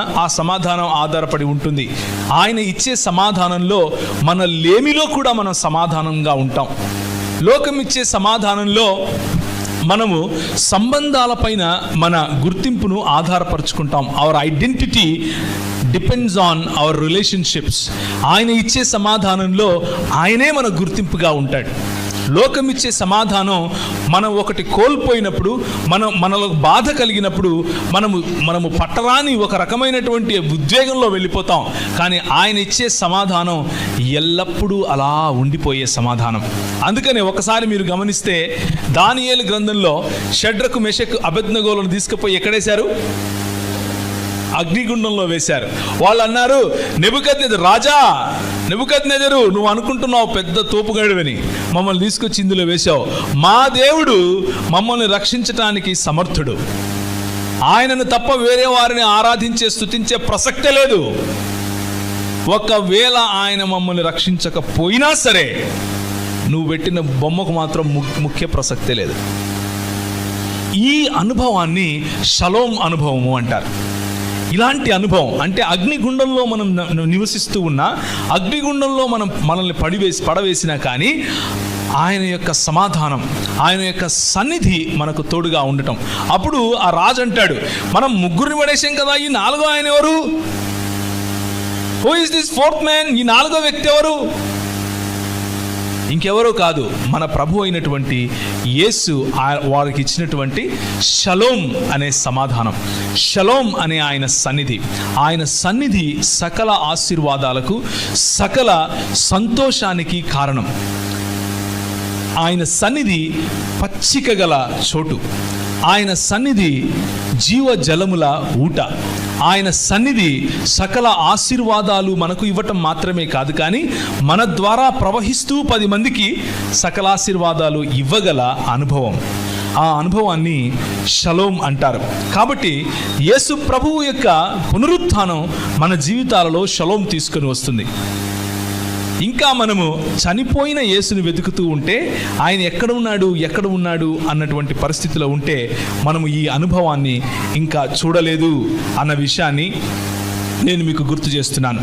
ఆ సమాధానం ఆధారపడి ఉంటుంది. ఆయన ఇచ్చే సమాధానంలో మన లేమిలో కూడా మనం సమాధానంగా ఉంటాం. లోకం ఇచ్చే సమాధానంలో మనము సంబంధాలపైన మన గుర్తింపును ఆధారపరుచుకుంటాం. Our identity depends on our relationships. ఆయన ఇచ్చే సమాధానంలో ఆయనే మన గుర్తింపుగా ఉంటాడు. లోకం ఇచ్చే సమాధానం మనం ఒకటి కోల్పోయినప్పుడు, మనలో బాధ కలిగినప్పుడు మనము పట్టరాని ఒక రకమైనటువంటి ఉద్వేగంలో వెళ్ళిపోతాం. కానీ ఆయన ఇచ్చే సమాధానం ఎల్లప్పుడూ అలా ఉండిపోయే సమాధానం. అందుకనే ఒకసారి మీరు గమనిస్తే దానియేలు గ్రంథంలో షడ్రకు మెషకు అబేద్నెగోలను తీసుకుపోయి ఎక్కడేశారు? అగ్నిగుండంలో వేశారు. వాళ్ళు అన్నారు, రాజా నెబుకద్నెజరు, నువ్వు అనుకుంటున్నావు పెద్ద తోపుగాడివని, మమ్మల్ని తీసుకొచ్చి ఇందులో వేశావు. మా దేవుడు మమ్మల్ని రక్షించటానికి సమర్థుడు. ఆయనను తప్ప వేరే వారిని ఆరాధించే స్తుతించే ప్రసక్తే లేదు. ఒకవేళ ఆయన మమ్మల్ని రక్షించకపోయినా సరే నువ్వు పెట్టిన బొమ్మకు మాత్రం ముఖ్య ప్రసక్తే లేదు. ఈ అనుభవాన్ని షలోమ్ అనుభవము అంటారు. ఇలాంటి అనుభవం అంటే అగ్నిగుండంలో మనం నివసిస్తూ ఉన్నా, అగ్నిగుండంలో మనల్ని పడవేసినా కానీ ఆయన యొక్క సమాధానం, ఆయన యొక్క సన్నిధి మనకు తోడుగా ఉండటం. అప్పుడు ఆ రాజు అంటాడు, మనం ముగ్గురిని పడేసాం కదా, ఈ నాలుగో ఆయన ఎవరు? Who is this fourth man? ఈ నాలుగో వ్యక్తి ఎవరు? ఇంకెవరో కాదు, మన ప్రభు అయినటువంటి యేసు వారికి ఇచ్చినటువంటి షలోమ్ అనే సమాధానం, షలోమ్ అనే ఆయన సన్నిధి. ఆయన సన్నిధి సకల ఆశీర్వాదాలకు, సకల సంతోషానికి కారణం. ఆయన సన్నిధి పచ్చిక గల చోటు, ఆయన సన్నిధి జీవ జలముల ఊట, ఆయన సన్నిధి సకల ఆశీర్వాదాలు మనకు ఇవ్వటం మాత్రమే కాదు, కానీ మన ద్వారా ప్రవహిస్తూ 10 మందికి సకల ఆశీర్వాదాలు ఇవ్వగల అనుభవం. ఆ అనుభవాన్ని షలోమ్ అంటారు. కాబట్టి యేసు ప్రభువు యొక్క పునరుత్థానం మన జీవితాలలో షలోమ్ తీసుకొని వస్తుంది. ఇంకా మనము చనిపోయిన యేసుని వెతుకుతూ ఉంటే, ఆయన ఎక్కడ ఉన్నాడు అన్నటువంటి పరిస్థితిలో ఉంటే మనము ఈ అనుభవాన్ని ఇంకా చూడలేదు అన్న విషయాన్ని నేను మీకు గుర్తు చేస్తున్నాను.